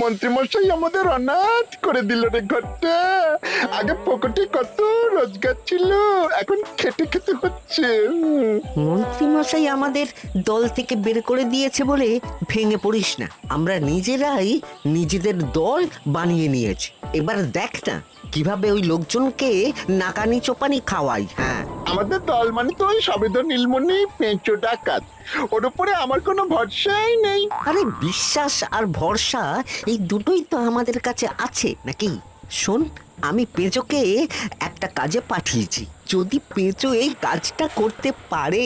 মন্ত্রীমশাই আমাদের অনাথ করে দিল রে ঘরটা। আগে পকেটে কত রোজগার ছিল, এখন খেটে খেতে হচ্ছে। মন্ত্রী মশাই আমাদের দল থেকে বের করে দিয়েছে বলে ভেঙে পড়িস না। আমরা নিজেরাই নিজেদের দল বানিয়ে নিয়েছি। এবার দেখ না কিভাবে ওই লোকজনকে নাকানি চোপানি খাওয়াই। হ্যাঁ, আমাদের দল মানে তো ওই সবেদন নীলমণি পেঁচো ডাকাত, ওর উপরে আমার কোনো ভরসাই নেই। আরে বিশ্বাস আর ভরসা এই দুটোই তো আমাদের কাছে আছে নাকি? শোন, আমি পেঁচোকে একটা কাজে পাঠিয়েছি। যদি পেঁচো এই কাজটা করতে পারে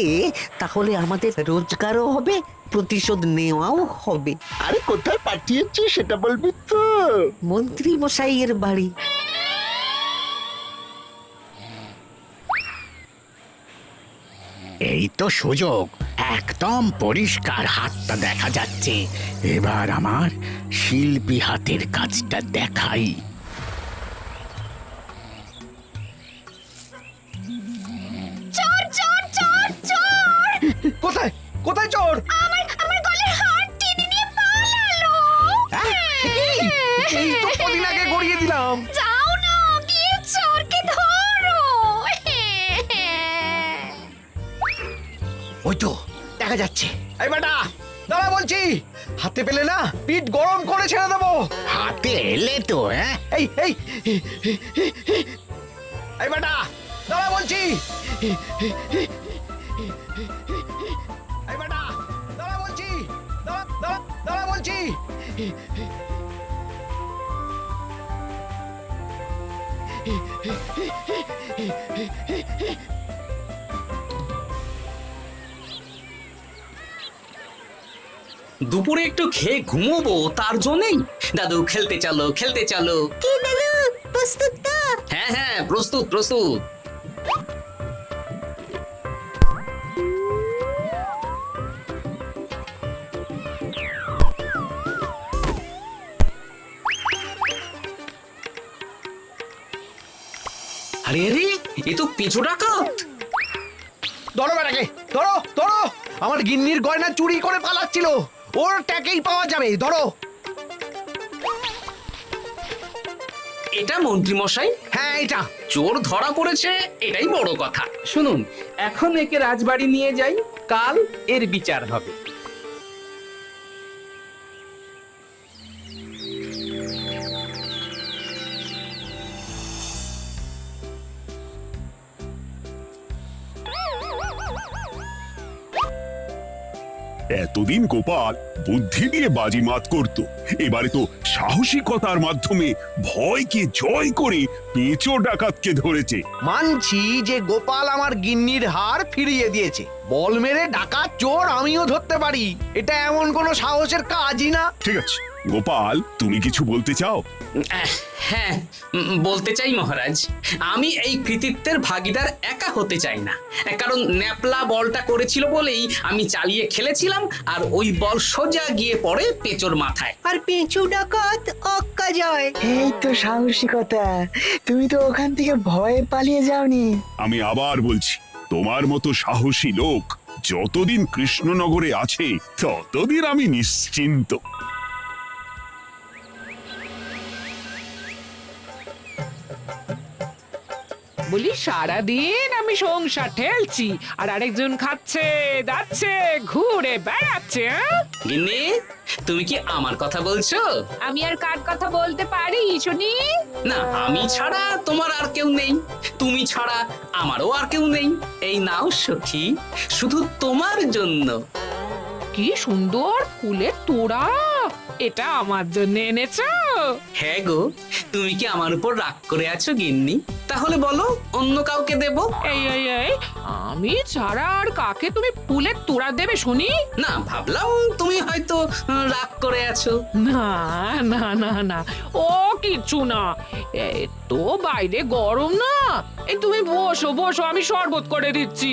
তাহলে আমাদের রোজগারও হবে, প্রতিশোধ নেওয়াও হবে। আরে কোথায় পাঠিয়েছি সেটা বলবি তো? মন্ত্রী মশাইয়ের বাড়ি। এই তো সুযোগ, একদম পরিষ্কার হাতটা দেখা যাচ্ছে। এবার আমার শিল্পী হাতের কাজটা দেখাই। চোর চোর চোর চোর! কোথায় কোথায় চোর? আমার গলার হার টেনে নিয়ে পালালো। এই তো কদিন আগে গড়িয়ে দিলাম। যাও না, গিয়ে চোরকে ধরো। ওই তো দেখা যাচ্ছে। এই বেটা দাঁড়া বলছি, হাতে পেলে না পিঠ গরম করে ছেড়ে দেবো। হাতে এলে তো এই এই এই বেটা দাঁড়া বলছি। এই বেটা দাঁড়া বলছি, দাঁড়া দাঁড়া দাঁড়া বলছি। দুপুরে একটু খেয়ে ঘুমোবো, তার জন্যই। দাদু খেলতে চলো, খেলতে চলো। কি দাদু, প্রস্তুত তো? হ্যাঁ হ্যাঁ, প্রস্তুত প্রস্তুত। আরে আরে, এ তো পিছু ডাকাত। ধরো বেটাকে, ধরো ধরো। আমার গিন্নির গয়না চুরি করে পালাচ্ছিল, ওর ট্যাকেই পাওয়া যাবে। ধরো। এটা মন্ত্রী মশাই, হ্যাঁ এটা। চোর ধরা পড়েছে, এটাই বড় কথা। শুনুন, এখন একে রাজবাড়ি নিয়ে যাই, কাল এর বিচার হবে। এতদিন গোপাল বুদ্ধি দিয়ে বাজিমাত করত, এবারে তো সাহসিকতার মাধ্যমে ভয়কে জয় করে পেঁচো ডাকাতকে ধরেছে। মানছি যে গোপাল আমার গিন্নির হার ফিরিয়ে দিয়েছে। বল মেরে ডাকাত চোর আমিও ধরতে পারি, এটা এমন কোনো সাহসের কাজই না। ঠিক আছে গোপাল, তুমি কিছু বলতে চাও? হ্যাঁ, বলতে চাই মহারাজ, আমি এই কৃতিত্বের ভাগিদার একা হতে চাই না। কারণ ন্যাপলা বলটা করেছিল বলেই আমি চালিয়ে খেলেছিলাম, আর ওই বল সোজা গিয়ে পড়ে পেঁচোর মাথায়। আর পেঁচু ডাকাত অক্কা যায়। এই তো সাহসিকতা, তুমি তো ওখান থেকে ভয়ে পালিয়ে যাওনি। আমি আবার বলছি, তোমার মতো সাহসী লোক যতদিন কৃষ্ণনগরে আছে ততদিন আমি নিশ্চিন্ত। বলি সারাদিন আমি সংসার ঠেলছি আর আরেকজন খাচ্ছে যাচ্ছে ঘুরে বেড়াচ্ছে। গিন্নি, তুমি কি আমার কথা বলছো? আমি আর কার কথা বলতে পারি শুনি? না, আমি ছাড়া তোমার আর কেউ নেই, তুমি ছাড়া আমারও আর কেউ নেই। এই নাও সখী, শুধু তোমার জন্য। কি সুন্দর ফুলের তোড়া, এটা আমার জন্য এনেছো? হ্যাঁ গো, তুমি কি আমার উপর রাগ করে আছো গিন্নি? তাহলে বলো, অন্য কাউকে দেব? এই এই এই, আমি ছাড়া আর কাকে তুমি ফুলের তোড়া দেবে শুনি? না, ভাবলাম তুমি হয়তো রাগ করে আছো। না না না না, ও কিছু না। এই তো বাইরে গরম না, এই তুমি বসো বসো, আমি শরবত করে দিচ্ছি।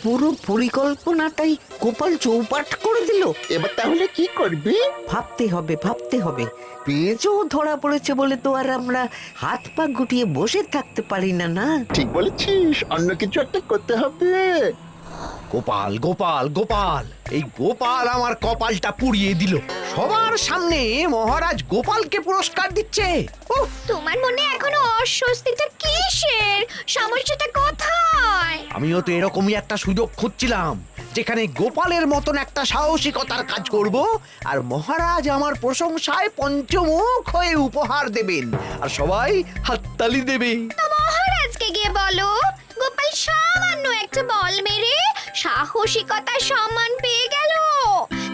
পুরো পরিকল্পনাটাই গোপাল চৌপাট করে দিল। এবার তাহলে কি করবি? ভাবতে হবে, ভাবতে হবে। পেঁচো ধরা পড়েছে বলে তো আর আমরা হাত পা গুটিয়ে বসে থাকতে পারি না। না, ঠিক বলেছিস, অন্য কিছু একটা করতে হবে। গোপাল গোপাল গোপাল, এই গোপাল আমার কপালটা পুড়িয়ে দিল। সবার সামনে মহারাজ গোপালকে পুরস্কার দিচ্ছে। উফ, তোমার মনে এখনো অস্বস্তিটা কিসের? সমস্যাটা কোথায়? আমিও তো এরকমই একটা সুযোগ খুঁজছিলাম, যেখানে গোপালের মতন একটা সাহসিকতার কাজ করব, আর মহারাজ আমার প্রশংসায় পঞ্চমুখ হয়ে উপহার দেবেন, আর সবাই হাততালি দেবে। তো মহারাজকে গিয়ে বলো, গোপাল সামান্য একটা বল মেরে সাহসিকতার সম্মান পেয়ে গেল,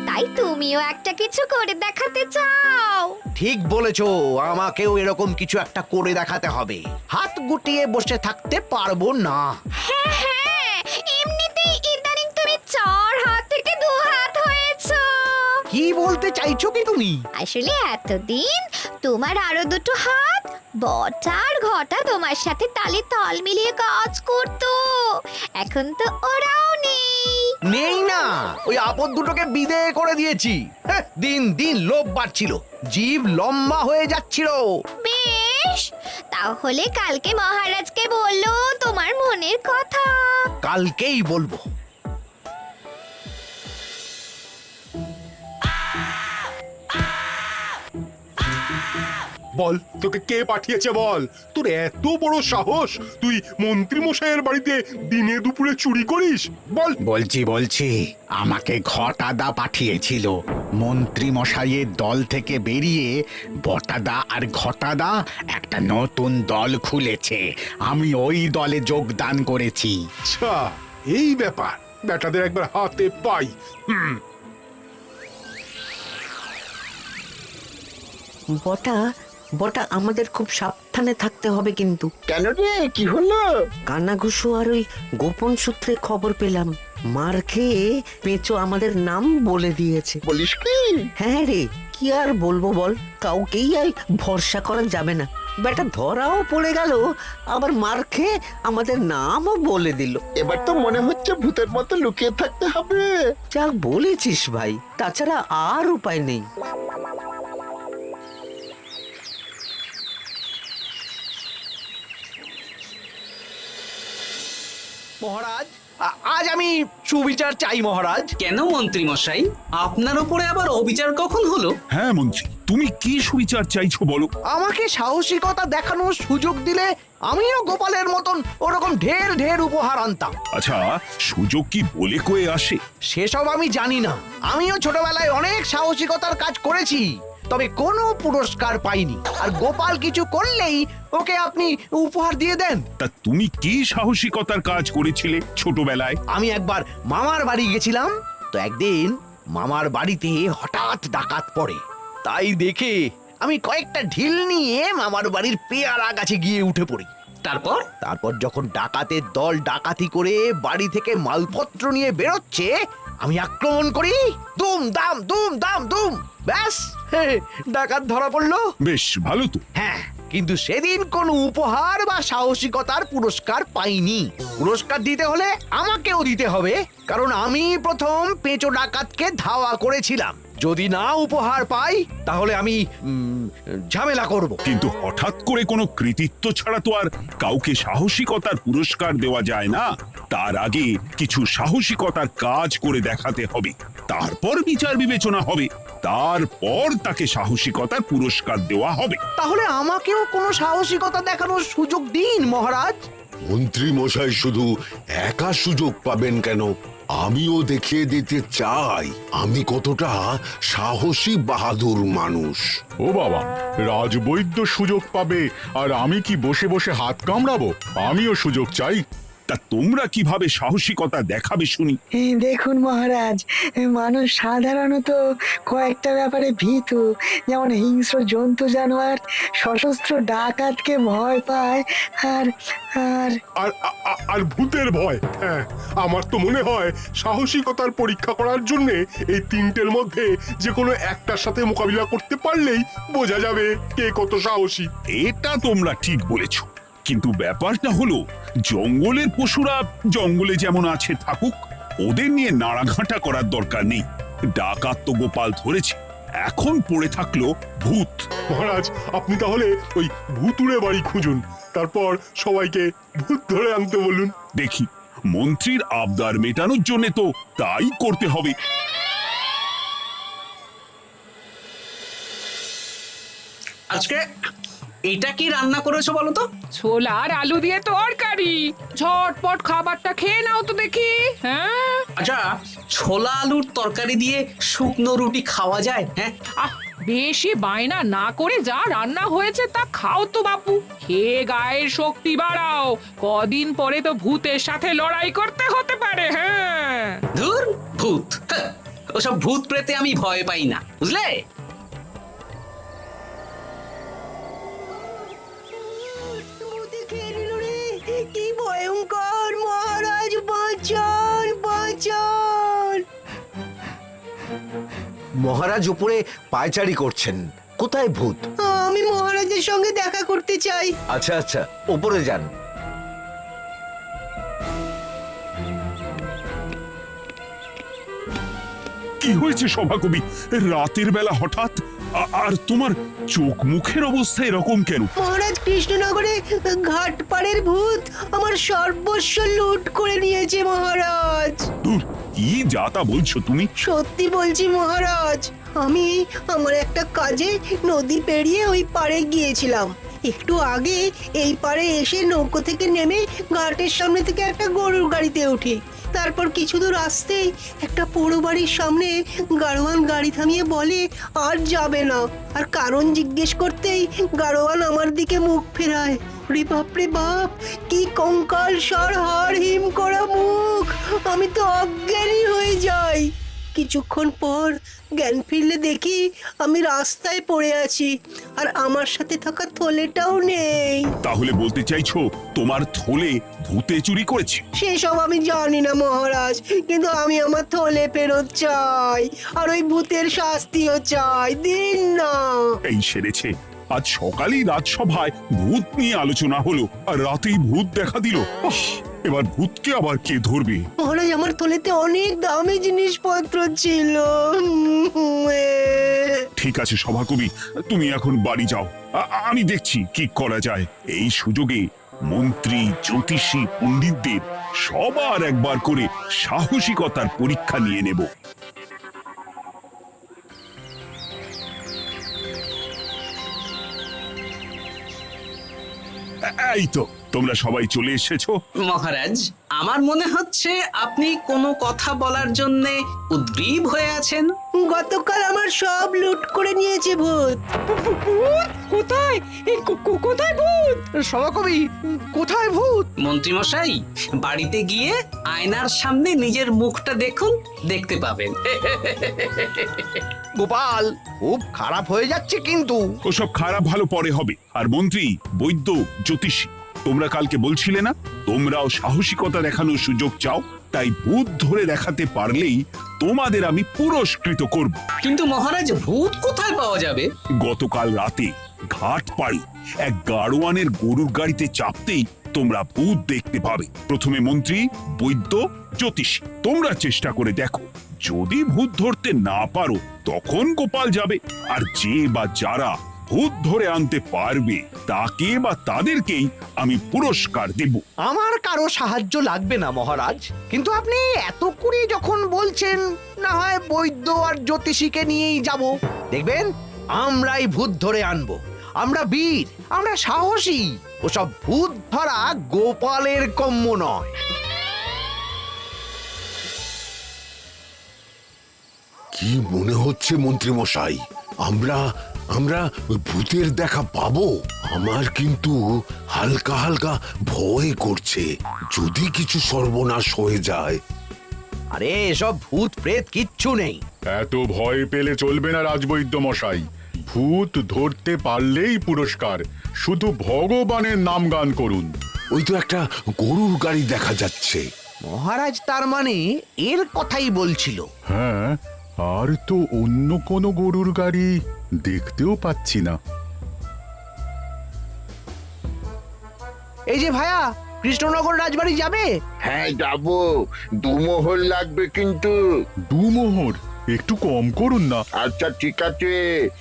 তাই তুমিও একটা কিছু করে দেখাতে চাও। ঠিক বলেছো, আমাকেও এরকম কিছু একটা করে দেখাতে হবে। হাত গুটিয়ে বসে থাকতে পারবো না। হ্যাঁ হ্যাঁ, এমনিতেই ইদানিং তুমি 4 হাত থেকে 2 হাত হয়েছো। কি বলতে চাইছো কি তুমি? আসলে এতদিন তোমার আরো 2টো হাত বটা আর ঘটা তোমার সাথে তালে তাল মিলিয়ে কাজ করতো, এখন তো ওরাও নেই। নেই না, ওই আপদ দুটোকে বিদেয় করে দিয়েছি। হ্যাঁ, দিন দিন লোভ বাড়ছিল, জীব লম্বা হয়ে যাচ্ছিল। বেশ, তাহলে কালকে মহারাজকে বললো তোমার মনের কথা। কালকেই বলবো। বল, তোকে কে পাঠিয়েছে বল? তোর এত বড় সাহস, তুই মন্ত্রী মশাইয়ের বাড়িতে দিনে দুপুরে চুরি করিস? বল। বলছি আমাকে ঘটাদা পাঠিয়েছিল। মন্ত্রী মশাইয়ের দল থেকে বেরিয়ে বটাদা আর ঘটাদা একটা নতুন দল খুলেছে, আমি ওই দলে যোগদান করেছি। আচ্ছা, এই ব্যাপার। বেটাদের একবার হাতে পাই। বটা বটা আমাদের খুব সাবধানে থাকতে হবে কিন্তু। কেন রে, কি হলো? কানাঘুষো আর ওই গোপন সূত্রে খবর পেলাম, মার খেয়ে পেঁচো আমাদের নাম বলে দিয়েছে। বলিস কি? হ্যাঁ রে, কি আর বলবো বল, কাউকেই আর ভরসা করা যাবে না। বেটা ধরাও পড়ে গেল, আবার মার খেয়ে আমাদের নামও বলে দিল। এবার তো মনে হচ্ছে ভূতের মতো লুকিয়ে থাকতে হবে। যা বলেছিস ভাই, তাছাড়া আর উপায় নেই। মহারাজ, আজ আমি সুবিচার চাই মহারাজ। কেন মন্ত্রী মশাই, আপনার উপরে আবার অবিচার কখন হলো? হ্যাঁ মন্ত্রী, তুমি কি সুবিচার চাইছো বলো? আমাকে সাহসিকতা দেখানোর সুযোগ দিলে আমিও গোপালের মতন ওরকম ঢের ঢের উপহার আনতাম। আচ্ছা, সুযোগ কি বলে কয়ে আসে? সেসব আমি জানি না। আমিও ছোটবেলায় অনেক সাহসিকতার কাজ করেছি, তবে কোনো পুরস্কার পাইনি। আর গোপাল কিছু করলেই ওকে আপনি উপহার দিয়ে দেন। তা তুমি কি সাহসিকতার কাজ করেছিলে ছোটবেলায়? আমি একবার মামার বাড়ি গেছিলাম, তো একদিন মামার বাড়িতে হঠাৎ ডাকাত পড়ে। তাই দেখে আমি কয়েকটা ঢিল নিয়ে মামার বাড়ির পেয়ারা গাছে গিয়ে উঠে পড়ি। তারপর যখন ডাকাতের দল ডাকাতি করে বাড়ি থেকে মালপত্র নিয়ে বেরোচ্ছে, আমি আক্রমণ করি। দুম দাম দুম দাম দুম, ব্যাস, ডাকাত ধরা পড়লো। বেশ ভালো তো। হ্যাঁ, কিন্তু সেদিন কোনো উপহার বা সাহসিকতার পুরস্কার পাইনি। পুরস্কার দিতে হলে আমাকেও দিতে হবে, কারণ আমি প্রথম পেঁচো ডাকাতকে ধাওয়া করেছিলাম। যদি না উপহার পাই তাহলে আমি ঝামেলা করব। কিন্তু হঠাৎ করে কোনো কৃতিত্ব ছাড়া তো আর কাউকে সাহসিকতার পুরস্কার দেওয়া যায় না। তার আগে কিছু সাহসিকতার কাজ করে দেখাতে হবে, তারপর বিচার বিবেচনা হবে, তারপর তাকে সাহসিকতার পুরস্কার দেওয়া হবে। তাহলে আমাকেও কোনো সাহসিকতা দেখানোর সুযোগ দিন মহারাজ। মন্ত্রী মশাই শুধু একা সুযোগ পাবেন কেন, আমিও দেখিয়ে দিতে চাই আমি কতটা সাহসী বাহাদুর মানুষ। ও বাবা, রাজবৈদ্য সুযোগ পাবে আর আমি কি বসে বসে হাত কামড়াবো? আমিও সুযোগ চাই। তা তোমরা কিভাবে সাহসিকতা দেখাবে শুনি? দেখুন মহারাজ, মানুষ সাধারণত কয়েকটা ব্যাপারে ভীতু, যেমন হিংস্র জন্তু জানোয়ার, সশস্ত্র ডাকাতকে ভয় পায়, আর আর আর ভূতের ভয়। হ্যাঁ, আমার তো মনে হয় সাহসিকতার পরীক্ষা করার জন্য এই তিনটের মধ্যে যে কোনো একটার সাথে মোকাবিলা করতে পারলেই বোঝা যাবে কে কত সাহসী। এটা তোমরা ঠিক বলেছো, কিন্তু ব্যাপারটা হলো জঙ্গলের পশুরা জঙ্গলে যেমন আছে থাকুক, ওদের নিয়ে নাড়াঘাটা করার দরকার নেই। ডাকাত তো গোপাল ধরেছে, এখন পড়ে থাকলো ভূত। মহারাজ, আপনি তাহলে ওই ভূতুড়ে বাড়ি খুঁজুন, তারপর সবাইকে ভূত ধরে আনতে বলুন। দেখি মন্ত্রীর আবদার মেটানোর জন্য তো তাই করতে হবে। আজকে এটা কি রান্না করেছো বলো তো? ছোলা আর আলু দিয়ে তরকারি, ঝটপট খাবারটা খেয়ে নাও তো দেখি। হ্যাঁ, আচ্ছা, ছোলা আলুর তরকারি দিয়ে শুকনো রুটি খাওয়া যায়? হ্যাঁ, আহ বেশি বায়না না করে যা রান্না হয়েছে তা খাও তো বাপু, খেয়ে গায়ের শক্তি বাড়াও। কদিন পরে তো ভূতের সাথে লড়াই করতে হতে পারে। হ্যাঁ, ধুর ভূত, হ্যাঁ, ওসব ভূত প্রেতে আমি ভয় পাই না, বুঝলে? কি ভয়ঙ্কর! মহারাজ বাঁচান, বাঁচান! মহারাজ উপরে পায়চারি করছেন, কোথায় ভূত? আমি মহারাজের সঙ্গে দেখা করতে চাই। আচ্ছা আচ্ছা, উপরে যান। কি হয়েছে সভাকবি? রাতের বেলা হঠাৎ আর তোমার চোখ মুখের অবস্থা এরকম কেন? মহারাজ, কৃষ্ণনগরে ঘাট পাড়ের ভূত আমার সর্বস্ব লুট করে নিয়েছে মহারাজ। দূর, কি যা তা বলছো তুমি? সত্যি বলছি মহারাজ, আমি আমার একটা কাজে নদী পেরিয়ে ওই পাড়ে গিয়েছিলাম। একটু আগে এই পাড়ে এসে নৌকো থেকে নেমে ঘাটের সামনে থেকে একটা গরুর গাড়িতে উঠি। তারপর কিছু দূর আসতেই একটা পোড়ো বাড়ির সামনে গাড়োয়ান গাড়ি থামিয়ে বলে আর যাবে না। আর কারণ জিজ্ঞেস করতেই গাড়োয়ান আমার দিকে মুখ ফেরায়। রে বাপ রে বাপ, কি কঙ্কাল সার হাড় হিম করা মুখ! আমি তো অজ্ঞানী হয়ে যাই। কিছুক্ষণ পর জ্ঞান ফিরলে দেখি আমি রাস্তায় পড়ে আছি, আর আমার সাথে থাকা থলেটাও নেই। তাহলে বলতে চাইছো তোমার থলে ভূতে চুরি করেছে? সেসব আমি জানি না মহারাজ, কিন্তু আমি আমার থলে ফেরত চাই, আর ওই ভূতের শাস্তিও চাই। দিন না। এই সেরেছে, আজ সকালেই রাজসভায় ভূত নিয়ে আলোচনা হলো আর রাতেই ভূত দেখা দিল। এবার ভূতকে আবার কে ধরবে? মহারাজ, আমার থলেতে অনেক দামি জিনিসপত্র ছিল। ঠিক আছে সভাকবি, তুমি এখন বাড়ি যাও, আমি দেখছি কি করা যায়। এই সুযোগে মন্ত্রী, জ্যোতিষী, পণ্ডিতদের সবার একবার করে সাহসিকতার পরীক্ষা নিয়ে নেব। এই তো তোমরা সবাই চলে এসেছো। মহারাজ, আমার মনে হচ্ছে আপনি কোনো কথা বলার জন্য উদ্গ্রীব হয়ে আছেন। গতকাল আমার সব লুট করে নিয়েছে ভূত। কোথায়? কোথায় ভূত? সভাকবি, কোথায় ভূত? মন্ত্রী মশাই, বাড়িতে গিয়ে আয়নার সামনে নিজের মুখটা দেখুন, দেখতে পাবেন। গোপাল, খুব খারাপ হয়ে যাচ্ছে কিন্তু। ওসব খারাপ ভালো পরে হবে। আর মন্ত্রী, বৈদ্য, জ্যোতিষী, তোমরা কালকে বলছিলে না তোমরাও সাহসিকতা দেখানোর সুযোগ চাও? তাই ভূত ধরে দেখাতে পারলেই তোমাদের আমি পুরস্কৃত করব। কিন্তু মহারাজ, ভূত কোথায় পাওয়া যাবে? গতকাল রাতে ঘাট পাড়ি এক গাড়োয়ানের গরুর গাড়িতে চাপতেই তোমরা ভূত দেখতে পাবে। প্রথমে মন্ত্রী, বৈদ্য, জ্যোতিষী, তোমরা চেষ্টা করে দেখো। যদি ভূত ধরতে না পারো তখন গোপাল যাবে, আর যে বা যারা ভূত ধরে আনতে পারবে তাকে বা তাদেরকেই আমি পুরস্কার দেব। আমার কারো সাহায্য লাগবে না মহারাজ, কিন্তু আপনি এত করে যখন বলছেন, না হয় বৈদ্য আর জ্যোতিষীকে নিয়েই যাব। দেখবেন আমরাই ভূত ধরে আনবো। আমরা বীর, আমরা সাহসী। ওসব ভূত ধরা গোপালের কম্য নয়। কি মনে হচ্ছে মন্ত্রী মশাই, আমরা আমরা ওই ভূতের দেখা পাবো? আমার কিন্তু হালকা হালকা ভয় করছে, যদি কিছু সর্বনাশ হয়ে যায়। আরে এসব ভূত প্রেত কিচ্ছু নেই। এত ভয় পেলে চলবে না রাজবৈদ্য মশাই। ভূত ধরতে পারলেই পুরস্কার, শুধু ভগবানের নাম গান করুন। ওই তো একটা গরুর গাড়ি দেখা যাচ্ছে। মহারাজ তার মানে এর কথাই বলছিল। হ্যাঁ, আর তো অন্য কোনো গরুর গাড়ি দেখতেও পাচ্ছি না। এই যে ভায়া, কৃষ্ণনগর রাজবাড়ি যাবে? হ্যাঁ যাবো, দুমোহর লাগবে কিন্তু। দুমোহর একটু কম করুন না। আচ্ছা ঠিক আছে,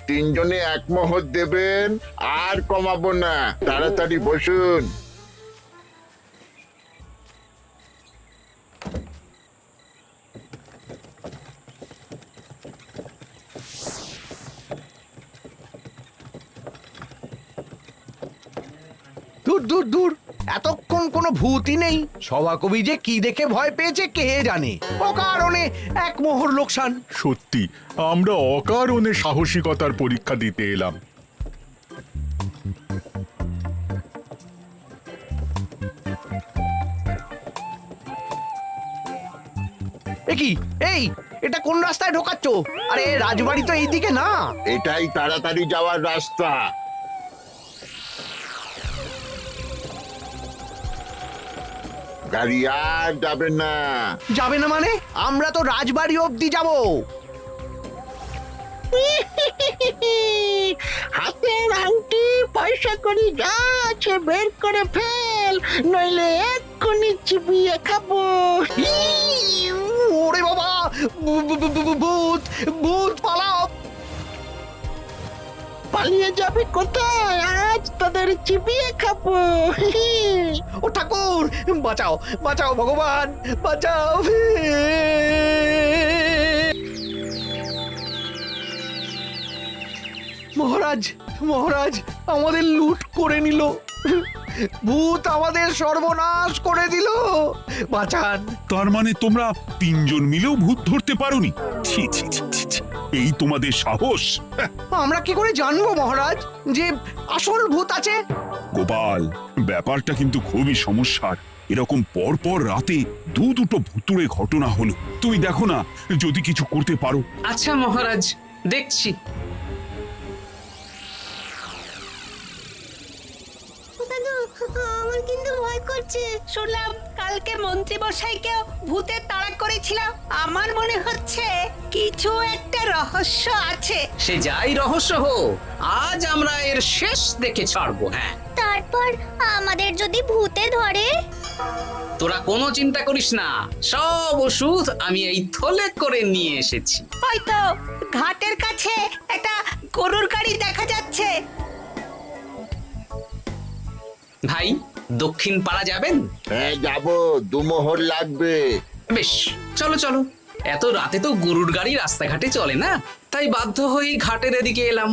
তিনজনে এক মোহর দেবেন, আর কমাবো না। তাড়াতাড়ি বসুন। দূর দূর দূর, এতক্ষণ কোনো ভূতই নেই। সভাকবি যে কি দেখে ভয় পেয়েছে কে জানে। অকারণে এক মোহর লোকসান। সত্যি আমরা অকারণে সাহসিকতার পরীক্ষা দিতে এলাম। কি এই, এটা কোন রাস্তায় ঢোকাচ্ছ? আরে রাজবাড়ি তো এইদিকে না। এটাই তাড়াতাড়ি যাওয়ার রাস্তা। গাড়ি আর যাবে না। যাবে না মানে? আমরা তো রাজবাড়ি অবধি যাব। হাতের আংটি পয়সা করি যা আছে বের করে ফেল, নইলে এক্ষুনি চিবিয়ে খাবো। ওরে বাবা, ভূত ভূত পালাও। পালিয়ে যাবে কোথায়? আজ তোদের চিবিয়ে খাবো। ও ঠাকুর, বাঁচাও বাঁচাও ভগবান, বাঁচাও। মহারাজ মহারাজ, আমাদের লুট করে নিল। ভূত আমাদের সর্বনাশ করে দিল, বাঁচান। তার মানে তোমরা তিনজন মিলেও ভূত ধরতে পারোনি? ছি ছি ছি ছি ছি, এই তোমাদের সাহস! আমরা কি করে জানবো মহারাজ যে আসল ভূত আছে? গোপাল, ব্যাপারটা কিন্তু খুবই সমস্যার। এরকম পর পর রাতে দুটো ভুতুড়ে ঘটনা হলো। তুমি দেখো না যদি কিছু করতে পারো। আচ্ছা মহারাজ, দেখছি। আমার কিন্তু ভয় করছে। শুনলাম কালকে মন্ত্রী মশাইকেও ভূতের তাড়া করেছিলাম। আমার মনে হচ্ছে কিছু একটা রহস্য আছে। সে যাই রহস্য হোক, আজ আমরা এর শেষ দেখে ছাড়বো। হ্যাঁ, তারপর আমাদের যদি ভূতে ধরে? তোরা কোনো চিন্তা করিস না, সব ওষুধ আমি এই থলে করে নিয়ে এসেছি। হয়তো ঘাটের কাছে একটা গরুর গাড়ি দেখা যাচ্ছে। ভাই, দক্ষিণ পাড়া যাবেন? হ্যাঁ যাবো, 2 মোহর লাগবে। বেশ, চলো চলো। এত রাতে তো গরুর গাড়ি রাস্তাঘাটে চলে না, তাই বাধ্য হয়ে ঘাটের এদিকে এলাম।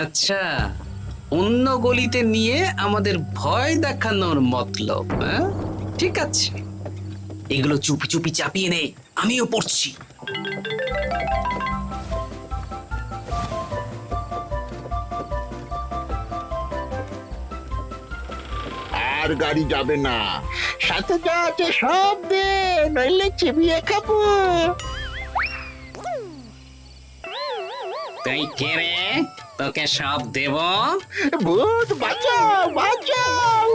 আচ্ছা, অন্য গলিতে নিয়ে আমাদের ভয় দেখানোর মতলব? হ্যাঁ, ঠিক আছে, এগুলো চুপি চুপি চাপিয়ে নে, আমিও পড়ছি। আর গাড়ি যাবে না। সাথে যা আছে সব দে, নইলে চিবিয়ে খাবো। তুই কে রে? তোকে সব দেব? ভূত বাঁচাও বাঁচাও।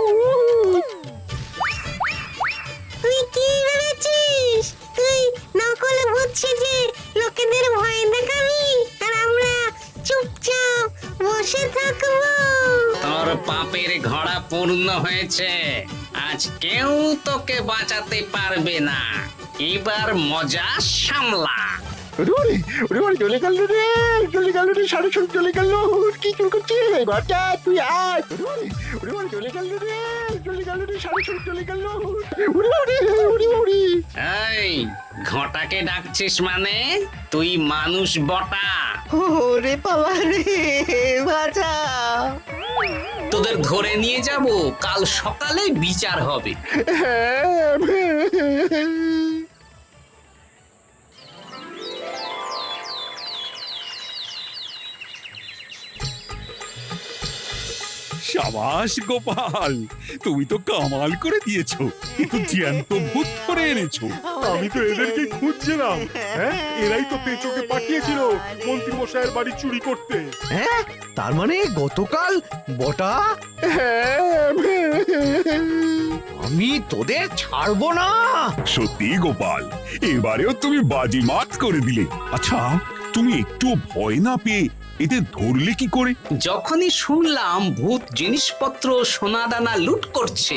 তুই কি ভেবেছিস? তুই নকল ভূত সেজে লোকেদের ভয় দেখাবি আর আমরা চুপচাপ বসে থাকবো? তোর পাপের ঘোড়া পূর্ণ হয়েছে, আজ কেউ তোকে বাঁচাতে পারবে না। এবার মজা সামলা। চলে গেল রে, চলে গেল রে, সাড়ে সব চলে গেল। কি চুল করছিস বাচ্চা? তুই আয়। চলে গেল রে, চলে গেল রে, সাড়ে সব চলে গেল। এই ঘটাকে ডাকছিস মানে? তুই মানুষ বটা। ওরে বাবা রে, বাঁচাও। তোদের ধরে নিয়ে যাব, কাল সকালে বিচার হবে। সাবাস গোপাল, তুমি তো কামাল করে দিয়েছো। কিন্তু জ্যান্ত ভূত ধরে এনেছো। আমি তো এদেরকে খুঁজছিলাম। হ্যাঁ, এরাই তো পেঁচোকে পাঠিয়েছিল মন্ত্রী মশাইয়ের বাড়ি চুরি করতে। হ্যাঁ, তার মানে গতকাল বটা। আমি তোদের ছাড়বো না। সত্যি গোপাল, এবারেও তুমি বাজিমাত করে দিলে। আচ্ছা, তুমি একটু ভয় না পেয়ে এদের ধরলে কি করে? যখনই শুনলাম ভূত জিনিসপত্র সোনাদানা লুট করছে,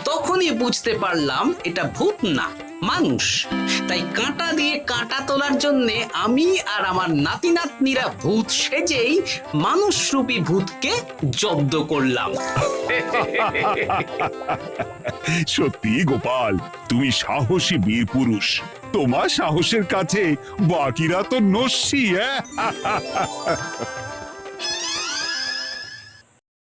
তখনই বুঝতে পারলাম এটা ভূত না, মানুষ। তাই কাঁটা দিয়ে কাঁটা তোলার জন্যে আমি আর আমার নাতি নাতনিরা ভূত সেজেই মানুষরূপী ভূতকে জব্দ করলাম। সত্যি গোপাল, তুমি সাহসী বীর পুরুষ। তোমার সাহসের কাছে বাকিরা তো নস্যি।